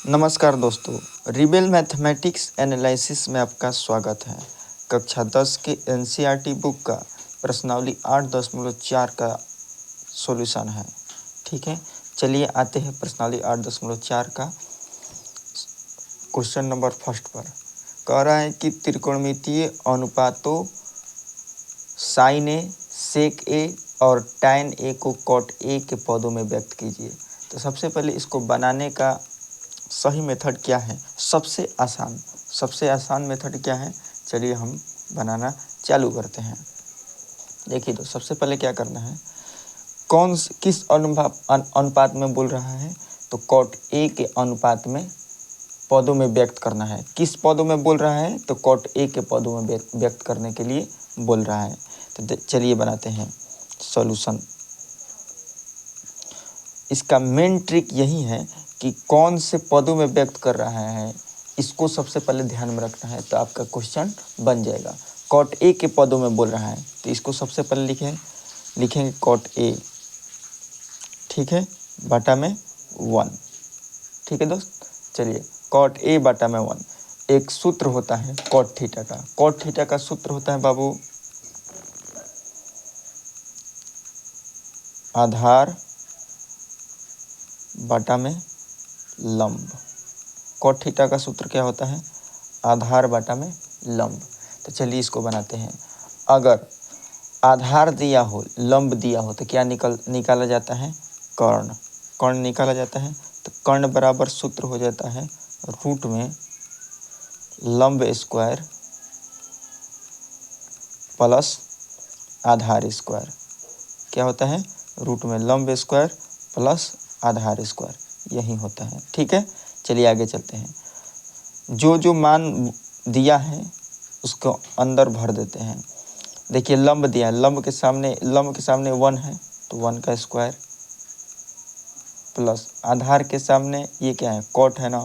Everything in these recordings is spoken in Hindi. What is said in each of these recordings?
नमस्कार दोस्तों, रिबेल मैथमेटिक्स एनालिसिस में आपका स्वागत है। कक्षा 10 के एनसीईआरटी बुक का प्रश्नावली 8.4 का सॉल्यूशन है। ठीक है, चलिए आते हैं प्रश्नावली 8.4 का क्वेश्चन नंबर फर्स्ट पर। कह रहा है कि त्रिकोणमितीय अनुपातों साइन ए, सेक ए और टैन ए को कॉट ए के पदों में व्यक्त कीजिए। तो सबसे पहले इसको बनाने का सही मेथड क्या है? सबसे आसान मेथड क्या है? चलिए हम बनाना चालू करते हैं। देखिए तो सबसे पहले क्या करना है, किस अनुपात में बोल रहा है? तो कॉट ए के अनुपात में पदों में व्यक्त करना है। किस पदों में बोल रहा है? तो कॉट ए के पदों में व्यक्त करने के लिए बोल रहा है। तो चलिए बनाते हैं सॉल्यूशन। इसका मेन ट्रिक यही है कि कौन से पदों में व्यक्त कर रहा है, इसको सबसे पहले ध्यान में रखना है, तो आपका क्वेश्चन बन जाएगा। कॉट ए के पदों में बोल रहा है तो इसको सबसे पहले लिखेंगे कॉट ए, ठीक है, बटा में 1। ठीक है दोस्त, चलिए कॉट ए बटा में 1। एक सूत्र होता है कॉट थीटा का। कॉट थीटा का सूत्र होता है बाबू आधार बटा में लंब। कॉट थीटा का सूत्र क्या होता है? आधार बटा में लंब। तो चलिए इसको बनाते हैं। अगर आधार दिया हो, लंब दिया हो, तो क्या निकाला जाता है? कर्ण निकाला जाता है। तो कर्ण बराबर सूत्र हो जाता है रूट में लंब स्क्वायर प्लस आधार स्क्वायर। क्या होता है? रूट में लंब स्क्वायर प्लस आधार स्क्वायर, यही होता है। ठीक है, चलिए आगे चलते हैं। जो मान दिया है उसको अंदर भर देते हैं। देखिए लंब दिया है, लंब के सामने 1 है तो 1 का स्क्वायर प्लस आधार के सामने ये क्या है? कॉट है ना,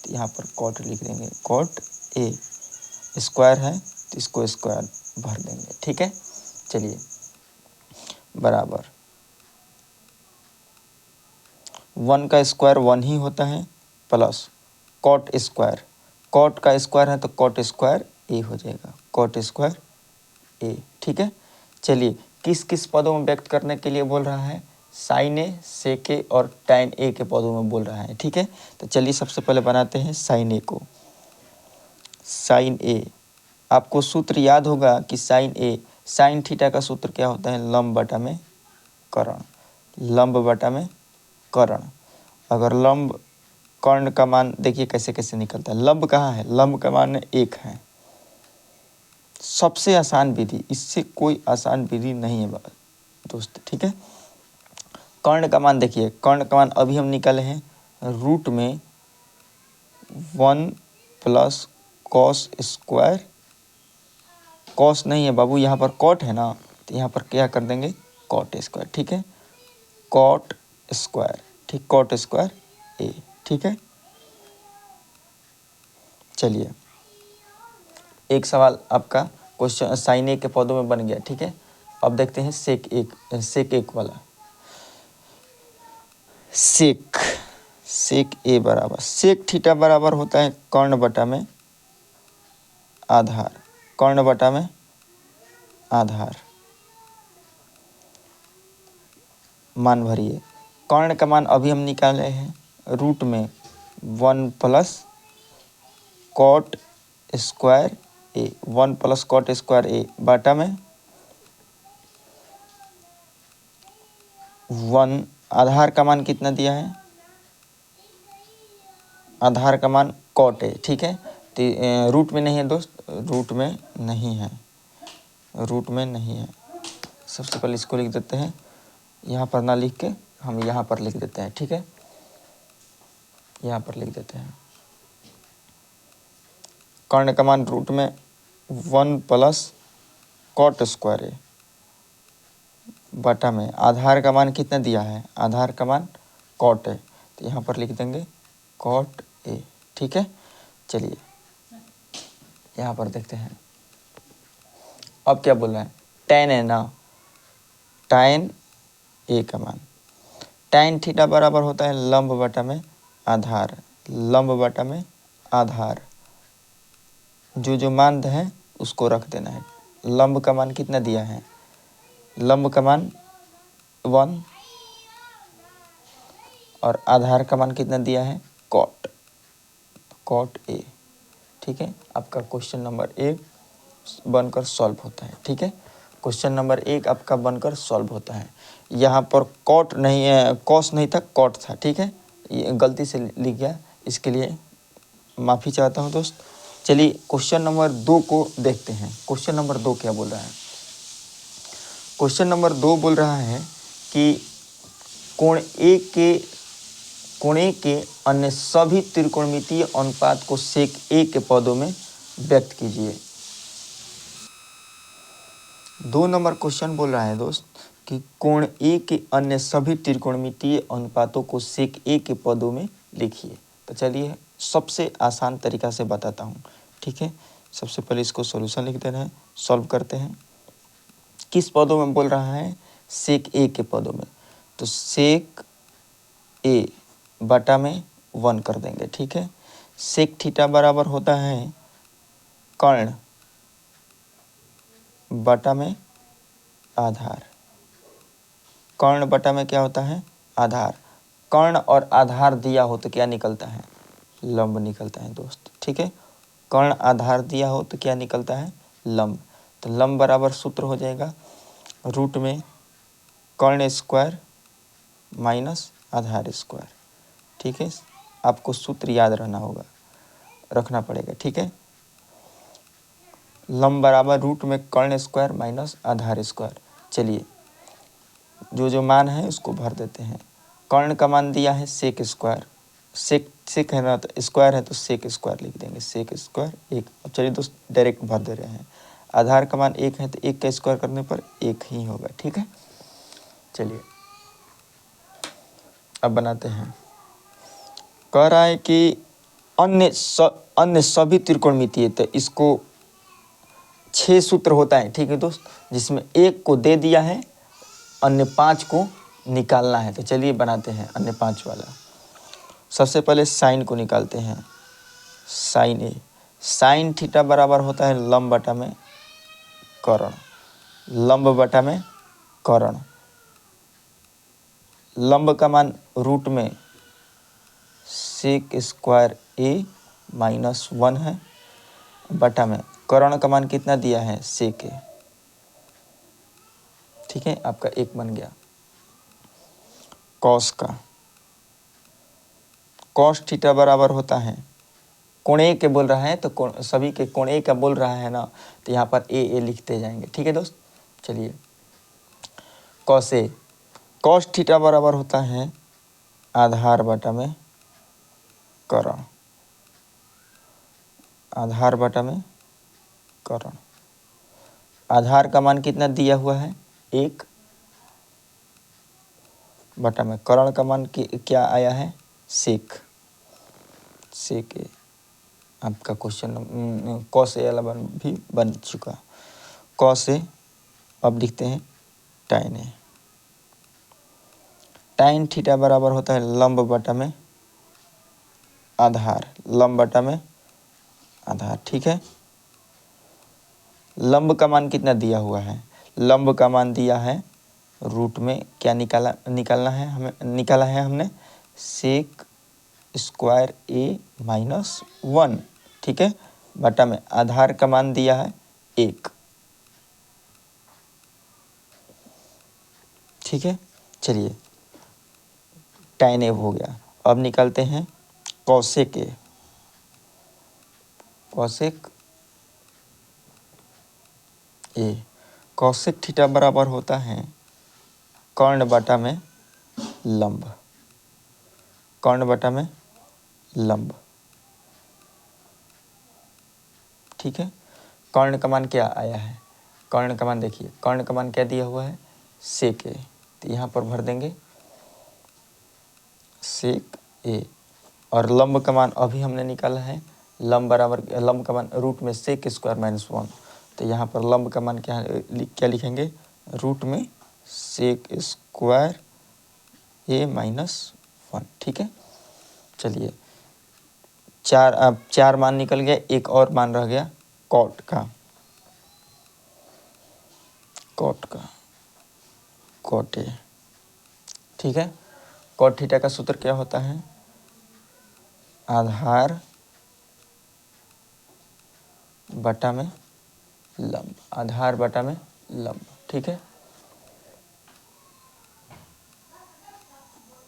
तो यहाँ पर कॉट लिख देंगे। कॉट ए स्क्वायर है तो इसको स्क्वायर भर देंगे। ठीक है, चलिए बराबर 1 का स्क्वायर 1 ही होता है प्लस कॉट स्क्वायर। कॉट का स्क्वायर है तो कॉट स्क्वायर ए हो जाएगा, कॉट स्क्वायर ए। ठीक है, चलिए किस किस पदों में व्यक्त करने के लिए बोल रहा है? साइन ए, सेक ए और टैन ए के पदों में बोल रहा है। ठीक है, तो चलिए सबसे पहले बनाते हैं साइन ए को। साइन ए, आपको सूत्र याद होगा कि साइन थीटा का सूत्र क्या होता है? लंब बटा में कर्ण। लंब बटा में कर्ण। अगर लंब कर्ण का मान देखिए कैसे कैसे निकलता है। लंब कहाँ है? लंब का मान 1 है। सबसे आसान विधि, इससे कोई आसान विधि नहीं है दोस्त। ठीक है, कर्ण का मान देखिए, कर्ण का मान अभी हम निकाले हैं रूट में 1 प्लस कॉस स्क्वायर। कॉस नहीं है बाबू, यहाँ पर कॉट है ना, तो यहाँ पर क्या कर देंगे? Cot square. ठीक है, कॉट स्क्वायर, ठीक, कॉट स्क्वायर ए। ठीक है, चलिए एक सवाल आपका क्वेश्चन साइन ए के पदों में बन गया। ठीक है, अब देखते हैं सेक एक वाला। सेक ए बराबर सेक थीटा बराबर होता है कर्ण बटा में आधार। कर्ण बटा में आधार, मान भरिए। कर्ण का मान अभी हम निकाले हैं रूट में 1 प्लस कॉट स्क्वायर ए। 1 प्लस कॉट स्क्वायर ए बटा में 1। आधार का मान कितना दिया है? आधार का मान कॉट है। ठीक है, तो रूट में नहीं है दोस्त, रूट में नहीं है, रूट में नहीं है। सबसे पहले इसको लिख देते हैं, यहाँ पर ना लिख के हम यहाँ पर लिख देते हैं। ठीक है, यहाँ पर लिख देते हैं कर्ण का मान रूट में 1 प्लस कॉट स्क्वायर ए बटा में आधार का मान कितना दिया है? आधार का मान कॉट है, तो यहाँ पर लिख देंगे कॉट ए। ठीक है, चलिए यहाँ पर देखते हैं अब क्या बोल रहे हैं? टैन है ना, टैन ए का मान, टैन थीटा बराबर होता है लंब बटा में आधार। लंब बटा में आधार, जो मान है उसको रख देना है। लंब का मान कितना दिया है, लंब का मान 1 और आधार का मान कितना दिया है, कॉट ए। ठीक है, आपका क्वेश्चन नंबर 1 बनकर सॉल्व होता है। ठीक है, क्वेश्चन नंबर 1 आपका बनकर सॉल्व होता है। यहाँ पर कॉट नहीं है, कॉस नहीं था, कॉट था। ठीक है, ये गलती से लिख गया, इसके लिए माफ़ी चाहता हूँ दोस्त। चलिए क्वेश्चन नंबर 2 को देखते हैं। क्वेश्चन नंबर 2 क्या बोल रहा है, क्वेश्चन नंबर 2 बोल रहा है कि कोण ए के अन्य सभी त्रिकोणमितीय अनुपात को सेक ए के पदों में व्यक्त कीजिए। 2 नंबर क्वेश्चन बोल रहा है दोस्त कि कोण ए के अन्य सभी त्रिकोणमितीय अनुपातों को सेक ए के पदों में लिखिए। तो चलिए सबसे आसान तरीका से बताता हूँ। ठीक है, सबसे पहले इसको सॉल्यूशन लिख दे रहे हैं, सॉल्व करते हैं। किस पदों में बोल रहा है, सेक ए के पदों में, तो सेक ए बटा में 1 कर देंगे। ठीक है, सेक थीटा बराबर होता है कर्ण बटा में आधार, कर्ण बटा में क्या होता है, आधार। कर्ण और आधार दिया हो तो क्या निकलता है, लंब निकलता है दोस्त। ठीक है, कर्ण आधार दिया हो तो क्या निकलता है, लंब। तो लंब बराबर सूत्र हो जाएगा रूट में कर्ण स्क्वायर माइनस आधार स्क्वायर। ठीक है, आपको सूत्र याद रखना पड़ेगा। ठीक है, लंब बराबर रूट में कर्ण स्क्वायर माइनस आधार स्क्वायर। चलिए जो मान है उसको भर देते हैं। कर्ण का मान दिया है सेक स्क्वायर, सेक है ना, तो स्क्वायर है तो सेक स्क्वायर लिख देंगे, सेक स्क्वायर 1। अब चलिए दोस्त डायरेक्ट भर दे रहे हैं। आधार का मान 1 है तो 1 का स्क्वायर करने पर 1 ही होगा। ठीक है, चलिए अब बनाते हैं। कह रहा है कि अन्य सभी त्रिकोणमितीय, तो इसको 6 सूत्र होता है। ठीक है दोस्त, जिसमें 1 को दे दिया है, अन्य 5 को निकालना है। तो चलिए बनाते हैं अन्य 5 वाला। सबसे पहले साइन को निकालते हैं, साइन ए। साइन थीटा बराबर होता है लंब बटा में कर्ण, लंब बटा में कर्ण। लंब का मान रूट में सेक स्क्वायर ए माइनस 1 है, बटा में कर्ण का मान कितना दिया है, सेक ए। ठीक है, आपका 1 बन गया। कॉस का, कॉस थीटा बराबर होता है, कोण ए के बोल रहा है तो सभी के कोण ए का बोल रहा है ना, तो यहाँ पर ए लिखते जाएंगे। ठीक है दोस्त, चलिए कॉस ए, कॉस थीटा बराबर होता है आधार बटा में कर्ण, आधार बटा में कर्ण। आधार का मान कितना दिया हुआ है, 1, बटा में कर्ण का मान क्या आया है, सेक ए। आपका क्वेश्चन कॉस ए वाला भी बन चुका। कॉस ए, अब लिखते हैं टाइन ए। टाइन थीटा बराबर होता है लंब बटा में आधार, लंब बटा में आधार। ठीक है, लंब का मान कितना दिया हुआ है, लंब का मान दिया है रूट में क्या निकालना है हमने सेक स्क्वायर ए माइनस 1। ठीक है, बटा में आधार का मान दिया है 1। ठीक है, चलिए टाइन ए हो गया। अब निकालते हैं कॉसेक ए। कॉसेक ए, कॉसेक थीटा बराबर होता है कर्ण बटा में लंब, कर्ण बटा में लंब। ठीक है, कर्ण का मान क्या आया है, कर्ण का मान देखिए, कर्ण का मान क्या दिया हुआ है, सेक ए। तो यहाँ पर भर देंगे सेक ए। और लंब का मान अभी हमने निकाला है, लंब बराबर, लंब का मान रूट में सेक स्क्वायर माइनस 1। तो यहाँ पर लंब का मान क्या लिखेंगे, रूट में सेक स्क्वायर ए माइनस 1। ठीक है, चलिए चार मान निकल गया, एक और मान रह गया कॉट का, कॉट ए। ठीक है, कॉट थीटा का सूत्र क्या होता है, आधार बटा में लंब, आधार बटा में लंब। ठीक है,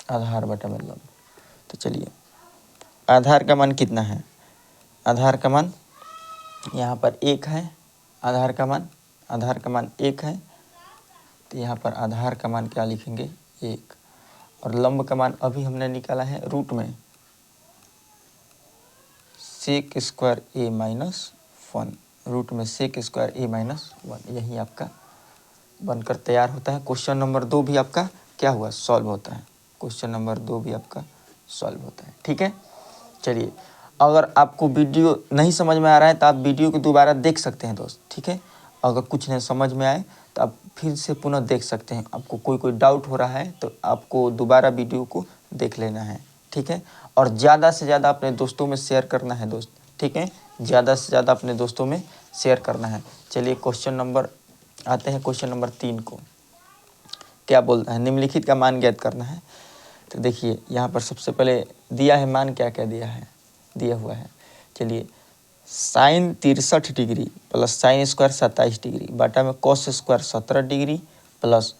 आधार बटा में लंब। तो चलिए, आधार का मान कितना है, आधार का मान यहाँ पर 1 है, आधार का मान 1 है, तो यहाँ पर आधार का मान क्या लिखेंगे 1, और लंब का मान अभी हमने निकाला है रूट में सेक स्क्वायर ए माइनस 1, रूट में सेक स्क्वायर ए माइनस 1, यही आपका बनकर तैयार होता है। क्वेश्चन नंबर 2 भी आपका क्या हुआ, सॉल्व होता है, क्वेश्चन नंबर 2 भी आपका सॉल्व होता है। ठीक है, चलिए, अगर आपको वीडियो नहीं समझ में आ रहा है तो आप वीडियो को दोबारा देख सकते हैं दोस्त। ठीक है, अगर कुछ नहीं समझ में आए तो आप फिर से पुनः देख सकते हैं, आपको कोई डाउट हो रहा है तो आपको दोबारा वीडियो को देख लेना है। ठीक है, और ज़्यादा से ज़्यादा अपने दोस्तों में शेयर करना है दोस्त। ठीक है, ज़्यादा से ज़्यादा अपने दोस्तों में शेयर करना है। चलिए, क्वेश्चन नंबर आते हैं, क्वेश्चन नंबर 3 को क्या बोलता है, निम्नलिखित का मान ज्ञात करना है। तो देखिए, यहाँ पर सबसे पहले दिया है मान, क्या क्या दिया है, दिया हुआ है, चलिए, sine 63 degree plus sine square 27 degree बटा में cos square 17 degree plus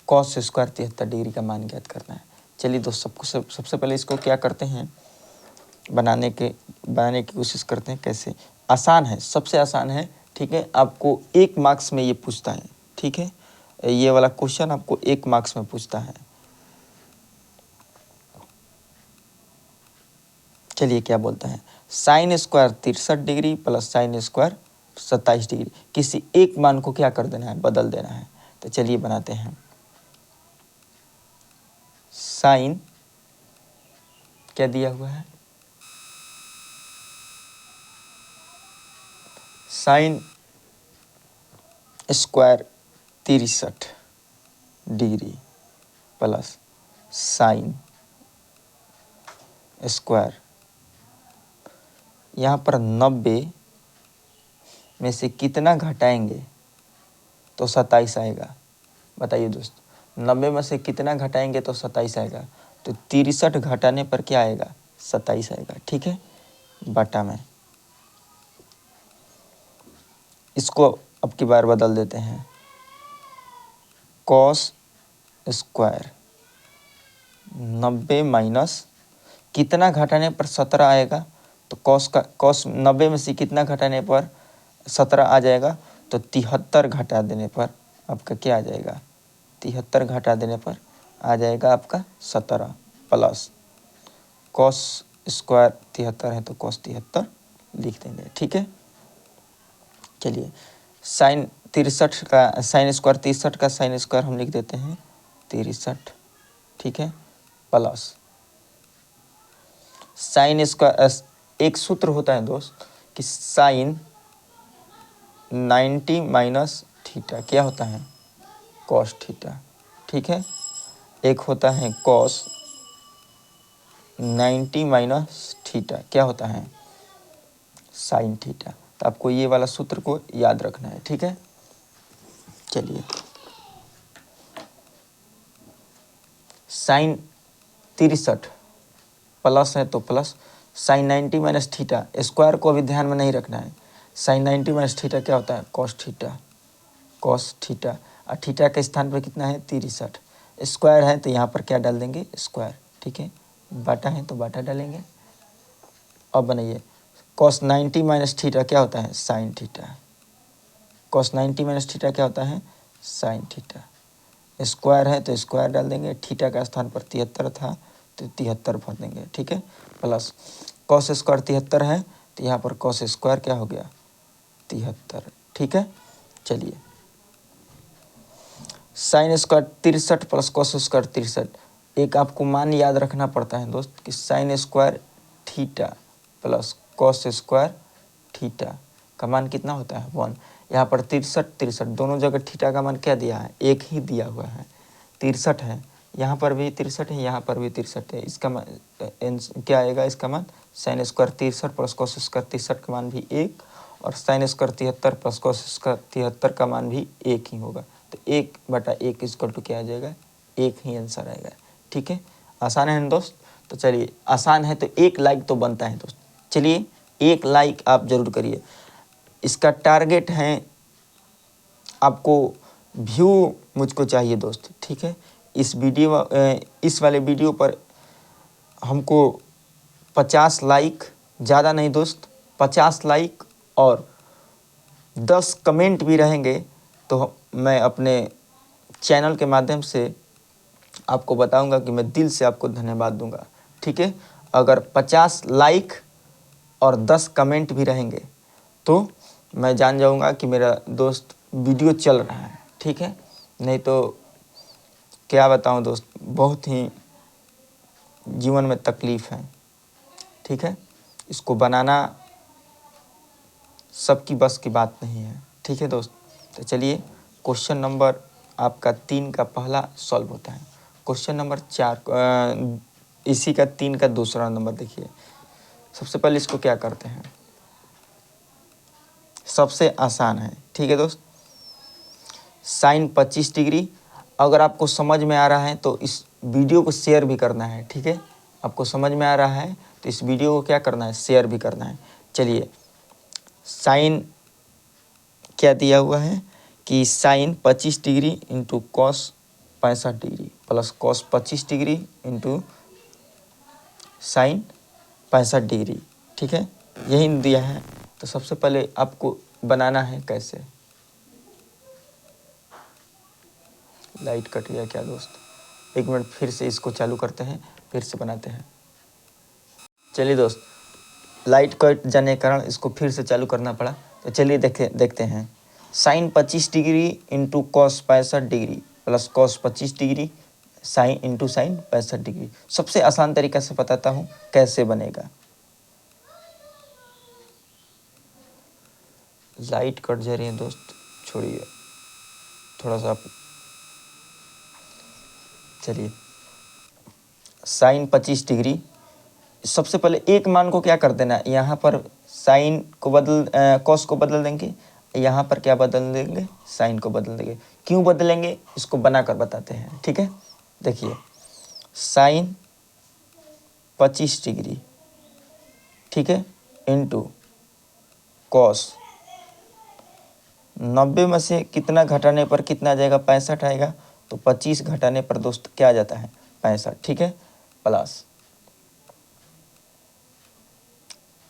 cos square 73 degree का मान ज्ञात करना है। चलिए दोस्त, सबसे पहले इसको क्या करते हैं, बनाने की कोशिश करते हैं। कैसे, आसान है, सबसे आसान है। ठीक है, आपको 1 मार्क्स में ये पूछता है। ठीक है, ये वाला क्वेश्चन आपको 1 मार्क्स में पूछता है। चलिए, क्या बोलता है, sine square 63 degree plus sine square 27 degree, किसी एक मान को क्या कर देना है, बदल देना है। तो चलिए बनाते हैं, साइन क्या दिया हुआ है, sine square 63 degree plus sine square, यहाँ पर 90 में से कितना घटाएंगे तो 27 आएगा, बताइए दोस्त, 90 में से कितना घटाएंगे तो 27 आएगा। तो 63 घटाने पर क्या आएगा, 27 आएगा। ठीक है, बटा में इसको अब की बार बदल देते हैं, कॉस स्क्वायर 90 माइनस कितना घटाने पर 17 आएगा, तो कॉस 90 में से कितना घटाने पर 17 आ जाएगा, तो 73 घटा देने पर आपका क्या आ जाएगा, 73 घटा देने पर आ जाएगा आपका 17 प्लस कॉस स्क्वायर 73 है तो कॉस 73 लिख देंगे। ठीक है, चलिए, साइन 63 का साइन स्क्वायर 63 का साइन स्क्वायर हम लिख देते हैं 63। ठीक है, प्लस साइन स्क्वायर, एक सूत्र होता है दोस्त कि साइन 90 माइनस थीटा क्या होता है, कॉस थीटा। ठीक है, एक होता है कॉस 90 माइनस थीटा क्या होता है, साइन थीटा। तो आपको ये वाला सूत्र को याद रखना है। ठीक है, चलिए, साइन 63 प्लस है तो plus sign 90 minus theta, square को अभी ध्यान में नहीं रखना है। साइन 90 माइनस थीटा क्या होता है, कॉस थीटा, कॉस थीटा, और थीटा के स्थान पर कितना है 63, स्क्वायर है तो यहाँ पर क्या डाल देंगे, स्क्वायर। ठीक है, बाटा है तो बाटा डालेंगे। अब बनाइए, कॉस 90 माइनस थीटा क्या होता है, sine theta, cos 90 minus theta क्या होता है, साइन थीटा, स्क्वायर है तो स्क्वायर डाल देंगे, थीटा का स्थान पर 73 था तो 73 भर देंगे। ठीक है, प्लस कॉस स्क्वायर 73 है तो यहाँ पर कॉस स्क्वायर क्या हो गया, 73। ठीक है, चलिए, sine square 63 plus cos square 63, एक आपको मान याद रखना पड़ता है दोस्त कि sign square theta plus cos square theta का मान कितना होता है 1। यहाँ पर 63 दोनों जगह थीटा का मान क्या दिया है, एक ही दिया हुआ है, 63 है यहाँ पर भी 63 है, यहाँ पर भी 63 है। इसका क्या आएगा? इसका मान sine square 63 plus cos square 63 का मान भी 1 और sine square 73 plus cos square 73 का मान भी 1 ही होगा। तो 1/1 इक्वल टू क्या आ जाएगा? 1 ही आंसर आएगा। ठीक है, आसान है ना दोस्त? तो चलिए, आसान है तो एक लाइक तो बनता है दोस्त। चलिए, एक लाइक आप ज़रूर करिए। इसका टारगेट है, आपको व्यू मुझको चाहिए दोस्त। ठीक है, इस वाले वीडियो पर हमको 50 लाइक, ज़्यादा नहीं दोस्त, 50 लाइक और 10 कमेंट भी रहेंगे तो मैं अपने चैनल के माध्यम से आपको बताऊंगा कि मैं दिल से आपको धन्यवाद दूंगा। ठीक है, अगर 50 लाइक और 10 कमेंट भी रहेंगे तो मैं जान जाऊंगा कि मेरा दोस्त वीडियो चल रहा है। ठीक है, नहीं तो क्या बताऊं दोस्त, बहुत ही जीवन में तकलीफ़ है। ठीक है, इसको बनाना सबकी बस की बात नहीं है। ठीक है दोस्त, तो चलिए, क्वेश्चन नंबर आपका 3 का पहला सॉल्व होता है। क्वेश्चन नंबर 4 इसी का 3 का दूसरा नंबर देखिए। सबसे पहले इसको क्या करते हैं, सबसे आसान है। ठीक है दोस्त, साइन 25 डिग्री। अगर आपको समझ में आ रहा है तो इस वीडियो को शेयर भी करना है। ठीक है, आपको समझ में आ रहा है तो इस वीडियो को क्या करना है? शेयर भी करना है। चलिए, साइन क्या दिया हुआ है कि sine 25 degree into cos 65 degree plus cos 25 degree into sine 65 degree. ठीक है, यही दिया है। तो सबसे पहले आपको बनाना है कैसे। लाइट कट गया क्या दोस्त? 1 मिनट, फिर से इसको चालू करते हैं, फिर से बनाते हैं। चलिए दोस्त, लाइट कट जाने के कारण इसको फिर से चालू करना पड़ा। तो चलिए देखते हैं। Sine 25 degree into cos 65 degree plus cos 25 degree sine into sine 65 degree. सबसे आसान तरीका से बताता हूँ कैसे बनेगा। लाइट कट जा रही है दोस्त, छोड़िए थोड़ा सा। चलिए, साइन 25 डिग्री, सबसे पहले एक मान को क्या कर देना, यहाँ पर साइन को कॉस को बदल देंगे, यहाँ पर क्या बदल देंगे? साइन को बदल देंगे। क्यों बदलेंगे इसको बनाकर बताते हैं। ठीक है, देखिए, साइन 25 डिग्री, ठीक है, इंटू कॉस 90 में से कितना घटाने पर कितना आ जाएगा? 65 आएगा। तो 25 घटाने पर दोस्त क्या आ जाता है? 65। ठीक है, प्लस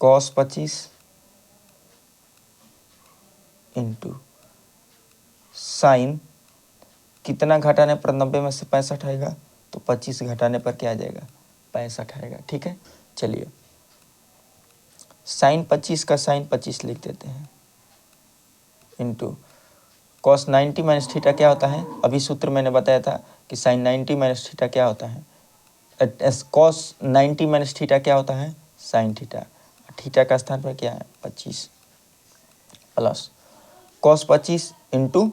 कॉस 25 इंटू साइन कितना घटाने पर 90 में से 65 आएगा? तो 25 घटाने पर क्या आ जाएगा? 65 आएगा। ठीक है, चलिए, साइन 25 का साइन 25 लिख देते हैं इंटू कॉस 90 माइनस थीटा क्या होता है? अभी सूत्र मैंने बताया था कि साइन 90 माइनस थीटा क्या होता है? कॉस 90 माइनस थीटा क्या होता है? Sine theta. थीटा का स्थान पर क्या है? 25 प्लस कॉस 25 इंटू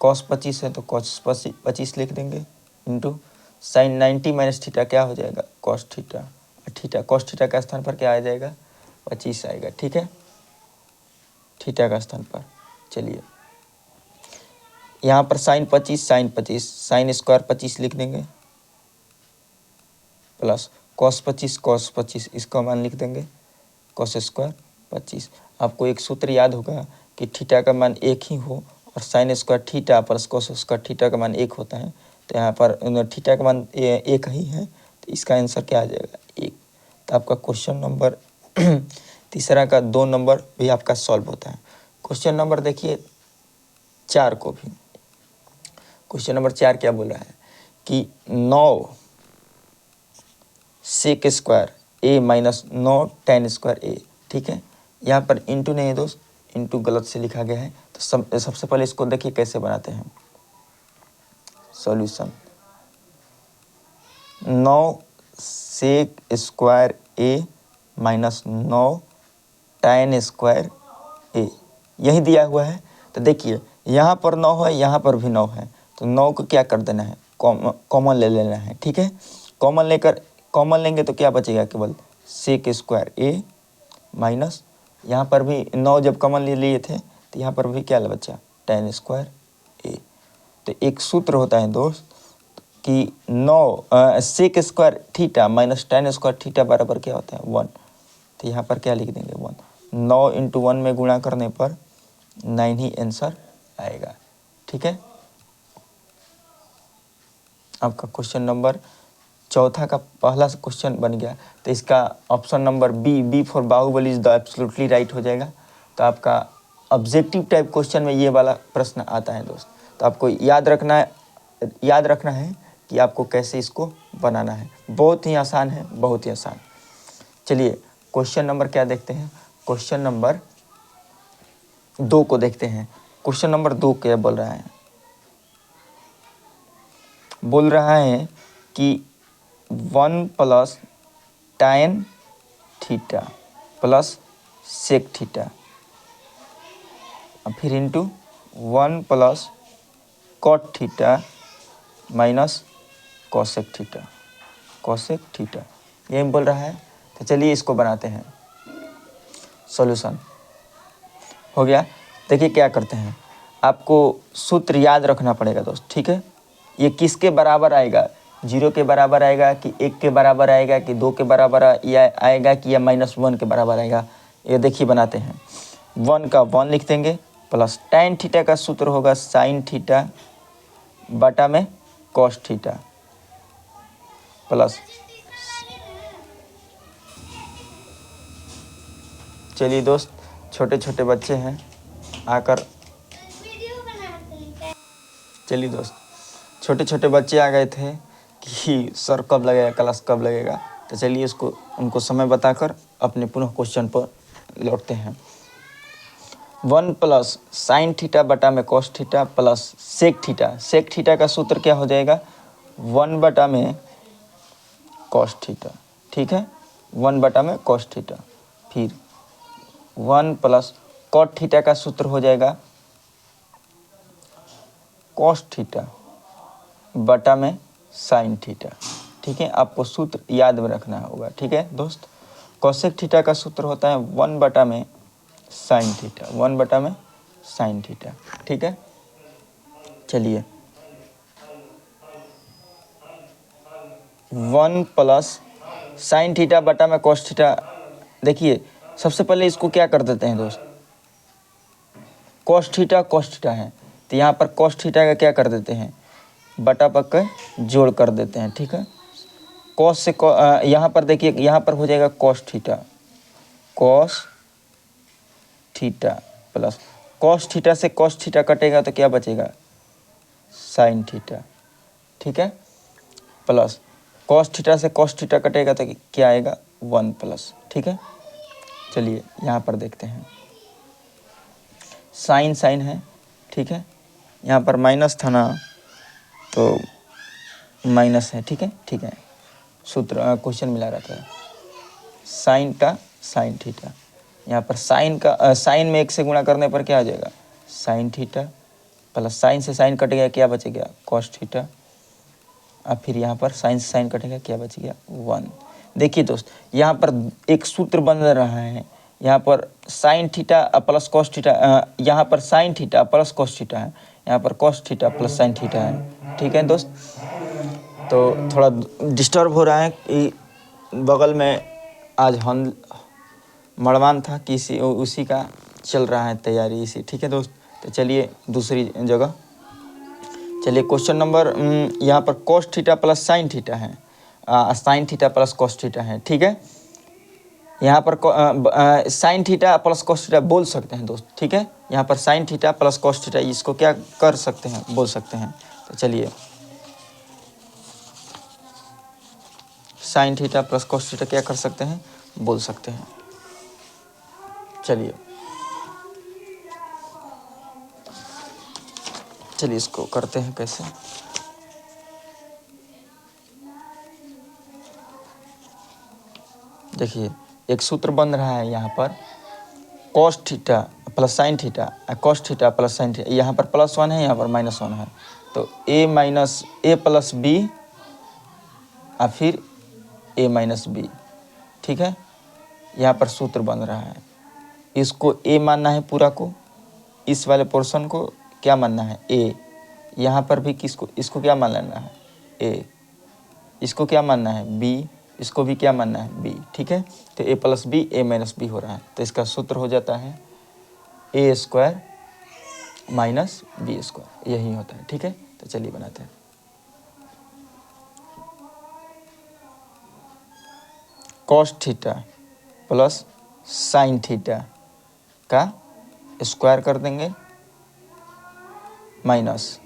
कॉस 25 है तो कॉस 25 लिख देंगे इंटू साइन 90 माइनस थीटा क्या हो जाएगा? Cos theta. Theta, cos theta का स्थान पर क्या आ जाएगा? 25 आएगा। ठीक है, थीटा का स्थान पर। चलिए, यहाँ पर साइन 25 साइन स्क्वायर 25 लिख देंगे प्लस कॉस 25 इसका मान लिख देंगे कॉस स्क्वायर 25। आपको एक सूत्र याद होगा कि थीटा का मान 1 ही हो और sign square theta plus cos square theta का मान 1 होता है। तो यहाँ पर थीटा का मान 1 ही है, तो इसका आंसर क्या आ जाएगा? 1। तो आपका क्वेश्चन नंबर तीसरा का 2 नंबर भी आपका सॉल्व होता है। क्वेश्चन नंबर देखिए 4 को भी। क्वेश्चन नंबर 4 क्या बोल रहा है कि 9 sec square A minus 9 tan square A. ठीक है, यहाँ पर इंटू नहीं है दोस्त, इंटू गलत से लिखा गया है। तो सबसे पहले इसको देखिए कैसे बनाते हैं। सॉल्यूशन, 9 सेक स्क्वायर ए माइनस 9 tan स्क्वायर ए, यही दिया हुआ है। तो देखिए, यहाँ पर 9 है, यहाँ पर भी 9 है, तो 9 को क्या कर देना है? कॉमन ले लेना है, ठीक है। कॉमन लेंगे तो क्या बचेगा, केवल सेक स्क्वायर ए माइनस, यहाँ पर भी 9 जब कॉमन ले लिए थे तो यहाँ पर भी क्या बचा, tan स्क्वायर ए। तो एक सूत्र होता है दोस्त कि 9 sec square theta minus tan square theta बराबर क्या होता है, 1। तो यहाँ पर क्या लिख देंगे, 1। 9 × 1 में गुणा करने पर 9 ही आंसर आएगा, ठीक है। आपका क्वेश्चन नंबर चौथा का पहला क्वेश्चन बन गया। तो इसका option number B for Baahubali is the absolutely right हो जाएगा। तो आपका ऑब्जेक्टिव टाइप क्वेश्चन में ये वाला प्रश्न आता है दोस्त। तो आपको याद रखना है कि आपको कैसे इसको बनाना है। बहुत ही आसान है, बहुत ही आसान। चलिए क्वेश्चन नंबर क्या देखते हैं, क्वेश्चन नंबर 2 को देखते हैं। क्वेश्चन नंबर 2 क्या बोल रहा है, कि 1 + tan theta plus sec theta फिर into 1 + cot theta minus cosec theta यही बोल रहा है। तो चलिए इसको बनाते हैं। सॉल्यूशन हो गया। देखिए क्या करते हैं, आपको सूत्र याद रखना पड़ेगा दोस्त, ठीक है। ये किसके बराबर आएगा, 0 के बराबर आएगा कि 1 के बराबर आएगा कि 2 के बराबर आएगा कि या -1 के बराबर आएगा। ये देखिए बनाते हैं। 1 का 1 लिख देंगे प्लस tan थीटा का सूत्र होगा sin थीटा बटा में cos थीटा प्लस, चलिए दोस्त छोटे छोटे बच्चे हैं आकर, चलिए दोस्त छोटे छोटे बच्चे आ गए थे कि सर कब लगेगा, क्लास कब लगेगा। तो चलिए इसको उनको समय बताकर अपने पुनः क्वेश्चन पर लौटते हैं। 1 + sin थीटा बटा में cos theta plus sec theta का सूत्र क्या हो जाएगा, 1 बटा में cos थीटा, ठीक है। 1 बटा में cos थीटा फिर 1 + cot थीटा का सूत्र हो जाएगा cos थीटा बटा में sin थीटा, ठीक है। आपको सूत्र याद में रखना होगा, ठीक है दोस्त। कोसेक थीटा का सूत्र होता है 1 बटा में sin थीटा, 1 बटा में sin थीटा, ठीक है। चलिए 1 + sin थीटा बटा में cos थीटा, देखिए सबसे पहले इसको क्या कर देते हैं दोस्त, cos थीटा है तो यहाँ पर cos थीटा का क्या कर देते हैं, बटा पक्का जोड़ कर देते हैं, ठीक है। cos से यहाँ पर देखिए, यहाँ पर हो जाएगा cos theta plus cos theta से cos थीटा कटेगा तो क्या बचेगा, sin थीटा, ठीक है। प्लस cos थीटा से cos थीटा कटेगा तो क्या आएगा, 1+, ठीक है। चलिए यहाँ पर देखते हैं, साइन है, ठीक है। यहाँ पर माइनस था ना तो माइनस है, ठीक है। सूत्र क्वेश्चन मिला रहता है sin थीटा, यहाँ पर साइन में 1 से गुणा करने पर क्या आ जाएगा, sin थीटा प्लस साइन से साइन कटेगा क्या बचेगा, cos थीटा। अब फिर यहाँ पर साइन से साइन कटेगा क्या बच गया, 1। देखिए दोस्त यहाँ पर एक सूत्र बन रहा है, यहाँ पर sin theta plus cos theta, यहाँ पर sin theta plus cos theta है, यहाँ पर cos theta plus sin theta है, ठीक है दोस्त। तो थोड़ा डिस्टर्ब हो रहा है कि बगल में आज हम मड़वान था किसी उसी का चल रहा है तैयारी इसी, ठीक है दोस्त। तो चलिए दूसरी जगह, चलिए क्वेश्चन नंबर यहाँ पर cos theta plus sin theta है, sin theta plus cos theta है, ठीक है। यहाँ पर sin theta plus cos theta बोल सकते हैं दोस्त, ठीक है। यहाँ पर sin theta plus cos theta इसको क्या कर सकते हैं, बोल सकते हैं। तो चलिए sin theta plus cos theta क्या कर सकते हैं, बोल सकते हैं। चलिए इसको करते हैं कैसे, देखिए एक सूत्र बन रहा है यहाँ पर cos theta plus sin theta, cos theta plus sin theta, यहाँ पर +1 है, यहाँ पर -1 है। तो ए माइनस ए प्लस बी और फिर ए माइनस बी, ठीक है। यहाँ पर सूत्र बन रहा है, इसको ए मानना है पूरा को, इस वाले पोर्शन को क्या मानना है ए, यहाँ पर भी किसको, इसको क्या मान लेना है ए, इसको क्या मानना है बी, इसको भी क्या मानना है बी, ठीक है। तो ए प्लस बी ए माइनस बी हो रहा है, तो इसका सूत्र हो जाता है ए स्क्वायर माइनस बी स्क्वायर, यही होता है, ठीक है। तो चलिए बनाते हैं। Cos theta plus sine theta का स्क्वायर कर देंगे माइनस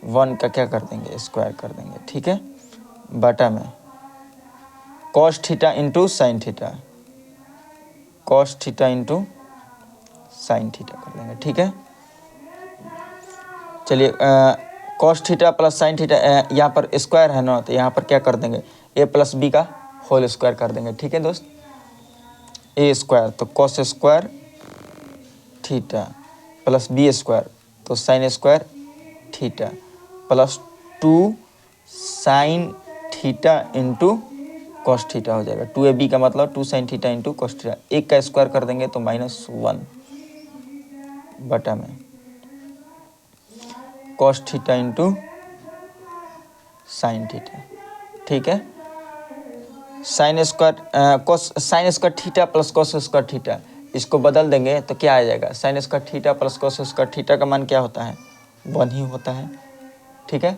1 का क्या कर देंगे स्क्वायर कर देंगे, ठीक है। बटा में cos theta into sine theta, cos theta into sine theta कर देंगे, ठीक है। चलिए cos theta plus sine theta, यहाँ पर स्क्वायर है ना, तो यहाँ पर क्या कर देंगे ए प्लस बी का होल स्क्वायर कर देंगे, ठीक है दोस्त। ए स्क्वायर तो cos square theta plus B square तो sine square theta plus 2 sine theta into cos theta हो जाएगा। 2ab का मतलब 2 sine theta into cos theta, एक का स्क्वायर कर देंगे तो -1 बटा में cos theta into sine theta, ठीक है। Sine square cos sine square theta plus cos square theta, इसको बदल देंगे तो क्या आ जाएगा, sign square theta plus cos square theta का मान क्या होता है 1 ही होता है, ठीक है।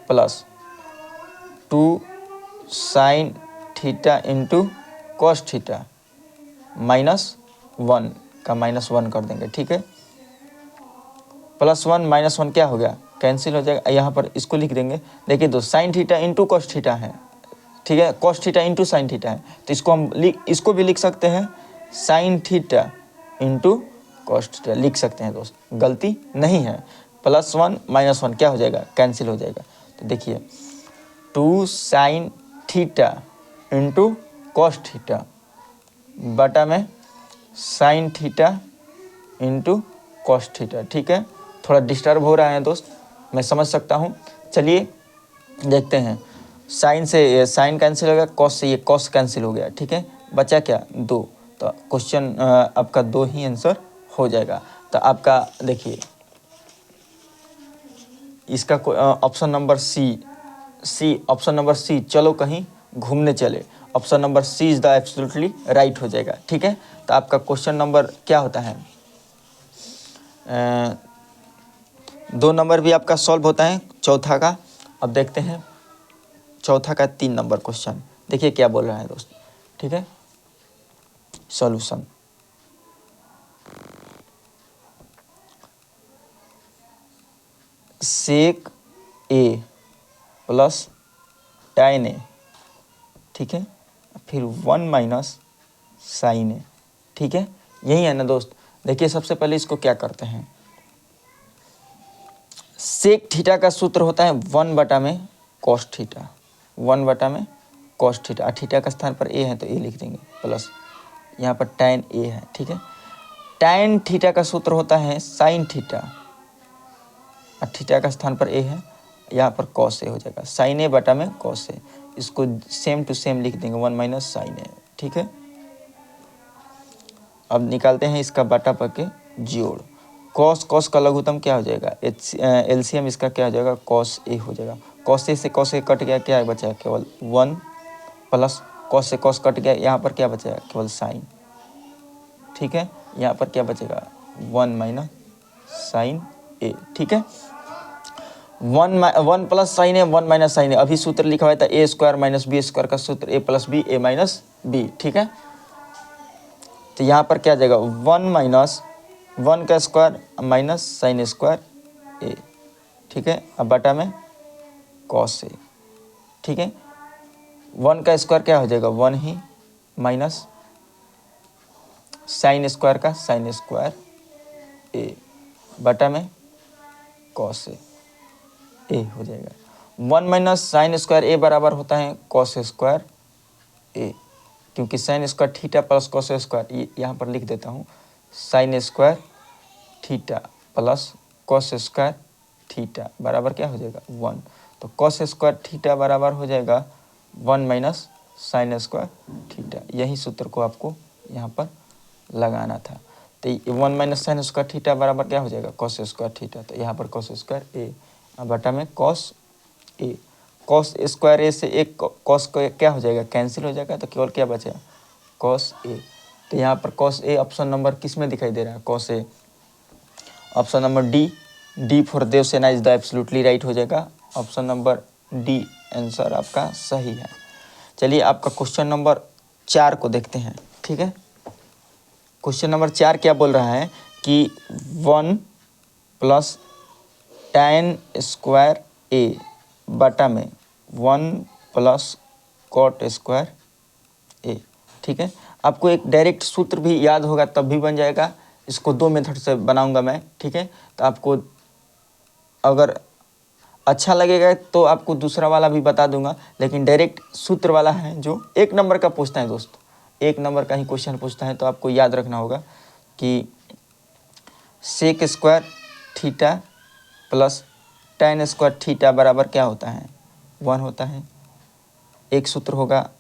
Plus 2 sine theta into cos theta -1 का -1 कर देंगे, ठीक है। +1 -1 क्या हो गया कैंसिल हो जाएगा, यहाँ पर इसको लिख देंगे। देखिए तो sign theta into cos theta है, ठीक है, cos theta into sine theta है, तो इसको हम इसको भी लिख सकते हैं sign theta into cos theta लिख सकते हैं दोस्त, गलती नहीं है। +1 -1 क्या हो जाएगा कैंसिल हो जाएगा। तो देखिए 2 sine theta into cos theta बटा में sign theta into cos theta, ठीक है। थोड़ा डिस्टर्ब हो रहा है दोस्त, मैं समझ सकता हूँ। चलिए देखते हैं, साइन से साइन कैंसिल हो गया, कॉस से ये कॉस कैंसिल हो गया, ठीक है। बचा क्या 2, तो क्वेश्चन आपका 2 ही आंसर हो जाएगा। तो आपका देखिए इसका option number C option number C, चलो कहीं घूमने चले, option number C is the absolutely right हो जाएगा, ठीक है। तो आपका क्वेश्चन नंबर क्या होता है 2 नंबर भी आपका सॉल्व होता है, चौथा का। अब देखते हैं चौथा का 3 नंबर क्वेश्चन, देखिए क्या बोल रहा है दोस्त, ठीक है। सॉल्यूशन सेक ए प्लस tan ए, ठीक है, फिर 1 माइनस साइन ए, ठीक है, यही है ना दोस्त। देखिए सबसे पहले इसको क्या करते हैं, सेक थीटा का सूत्र होता है 1 बटा में कॉस थीटा, 1 बटा में कॉस थीटा, थीटा का स्थान पर ए है तो ए लिख देंगे, प्लस यहाँ पर tan ए है, ठीक है। tan थीटा का सूत्र होता है साइन थीटा, थीटा का स्थान पर ए है, यहाँ पर कॉस ए हो जाएगा, साइन ए बटा में कॉस ए, इसको सेम टू सेम लिख देंगे 1 माइनस साइन ए, ठीक है। अब निकालते हैं इसका बटा पके जोड़, कॉस का लघुत्तम क्या हो जाएगा एलसीएम इसका क्या हो जाएगा कॉस ए हो जाएगा, कॉस ए से कॉस ए कट गया, क्या बचा केवल 1 प्लस कॉस से कॉस कट गया, यहाँ पर क्या बचेगा केवल साइन, ठीक है। यहाँ पर क्या बचेगा 1 माइनस साइन ए, ठीक है। 1 प्लस साइन ए 1 माइनस साइन ए, अभी सूत्र लिखा हुआ था ए स्क्वायर माइनस बी स्क्वायर का सूत्र ए प्लस बी ए माइनस बी, ठीक है। तो यहाँ पर क्या आ जाएगा 1 माइनस 1 का square minus sine square A, ठीक है। अब बटा में कॉस ए, ठीक है। 1 का स्क्वायर क्या हो जाएगा 1 ही, माइनस साइन स्क्वायर का साइन स्क्वायर ए बटा में कॉस ए हो जाएगा। 1 माइनस साइन स्क्वायर ए बराबर होता है कॉस स्क्वायर ए, क्योंकि sign square theta plus cos square, ये यहाँ पर लिख देता हूँ sign square theta plus cos square theta बराबर क्या हो जाएगा 1। तो कॉस स्क्वायर थीटा बराबर हो जाएगा 1 माइनस साइन स्क्वायर थीटा। यही सूत्र को आपको यहाँ पर लगाना था। तो 1 माइनस साइन स्क्वायर थीटा बराबर क्या हो जाएगा कॉस स्क्वायर थीटा। तो यहाँ पर कॉस स्क्वायर ए बटा में कॉस ए। कॉस स्क्वायर ए से एक कॉस को क्या हो जाएगा कैंसिल हो जाएगा, तो केवल क्या बचेगा कॉस ए। तो यहाँ पर कॉस ए ऑप्शन नंबर किस में दिखाई दे रहा है cos A, option number D for Devasena is the absolutely right हो जाएगा। ऑप्शन नंबर डी आंसर आपका सही है। चलिए आपका क्वेश्चन नंबर 4 को देखते हैं। ठीक है, क्वेश्चन नंबर 4 क्या बोल रहा है कि 1 प्लस tan स्क्वायर ए बटा में 1 प्लस कॉट स्क्वायर ए। ठीक है, आपको एक डायरेक्ट सूत्र भी याद होगा तब भी बन जाएगा। इसको 2 मेथड से बनाऊंगा मैं। ठीक है, तो आपको अगर अच्छा लगेगा तो आपको दूसरा वाला भी बता दूंगा, लेकिन डायरेक्ट सूत्र वाला है जो 1 नंबर का पूछता है दोस्त, 1 नंबर का ही क्वेश्चन पूछता है। तो आपको याद रखना होगा कि sec square theta plus tan square theta बराबर क्या होता है 1 होता है। एक सूत्र होगा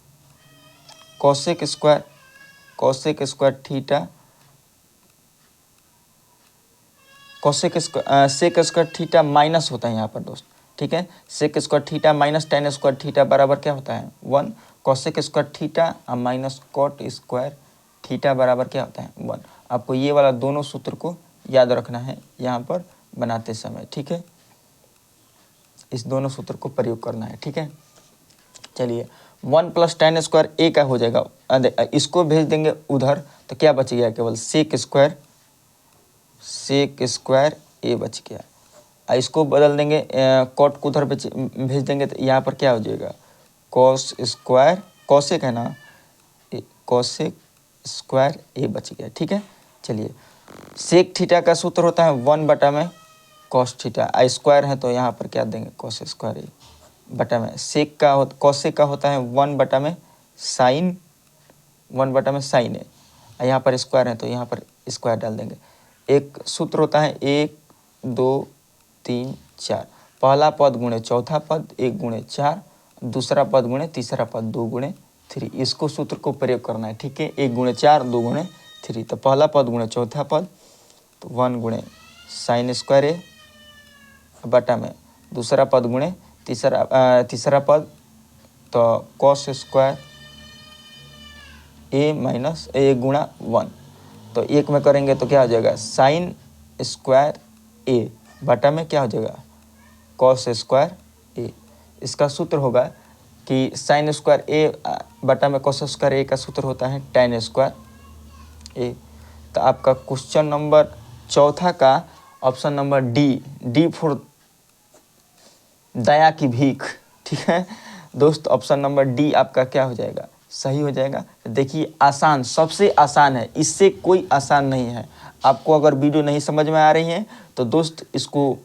cosec square theta sec square theta minus होता है यहाँ पर दोस्त। ठीक है, sec square theta minus tan square theta बराबर क्या होता है 1। Cosec square theta minus cot square theta बराबर क्या होता है 1। आपको ये वाला दोनों सूत्र को याद रखना है यहाँ पर बनाते समय। ठीक है, इस दोनों सूत्र को प्रयोग करना है। ठीक है, चलिए 1 प्लस tan स्क्वायर ए का हो जाएगा, इसको भेज देंगे उधर तो क्या बच गया केवल सेक स्क्वायर ए बच गया। इसको बदल देंगे कॉट को उधर भेज देंगे तो यहाँ पर क्या हो जाएगा कॉस स्क्वायर कॉसेक है ना कॉसेक स्क्वायर ए बच गया। ठीक है, चलिए सेक थीटा का सूत्र होता है 1 बटा में कॉस थीटा, स्क्वायर है तो यहाँ पर क्या देंगे कॉस स्क्वायर ए बटा में सेक का कॉसेक का होता है 1 बटा में साइन ए, यहाँ पर स्क्वायर है तो यहाँ पर स्क्वायर डाल देंगे। एक सूत्र होता है 1 2 3 4, पहला पद गुणे चौथा पद 1 गुणे 4, दूसरा पद गुणे तीसरा पद 2 गुणे 3। इसको सूत्र को प्रयोग करना है। ठीक है, 1 गुणे 4 2 गुणे 3, तो पहला पद गुणे चौथा पद तो 1 गुणे साइन स्क्वायर ए बटा में दूसरा पद गुणे तीसरा पद तो कॉस स्क्वायर ए माइनस ए गुणा 1। तो एक में करेंगे तो क्या हो जाएगा साइन स्क्वायर ए बटा में क्या हो जाएगा कॉस स्क्वायर ए। इसका सूत्र होगा कि साइन स्क्वायर ए बटा में कॉस स्क्वायर ए का सूत्र होता है tan स्क्वायर ए। तो आपका क्वेश्चन नंबर 4 का ऑप्शन नंबर डी फॉर दया की भीख। ठीक है दोस्त, ऑप्शन नंबर डी आपका क्या हो जाएगा सही हो जाएगा। देखिए आसान, सबसे आसान है, इससे कोई आसान नहीं है। आपको अगर वीडियो नहीं समझ में आ रही है तो दोस्त इसको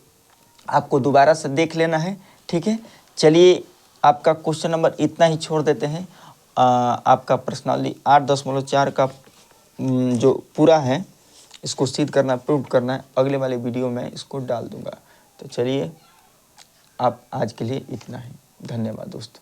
आपको दोबारा से देख लेना है। ठीक है, चलिए आपका क्वेश्चन नंबर इतना ही छोड़ देते हैं। आपका पर्सनली 8.4 का जो पूरा है इसको सिद्ध करना प्रूव करना है, अगले वाले वीडियो में इसको डाल दूंगा। तो चलिए आप आज के लिए इतना ही, धन्यवाद दोस्त।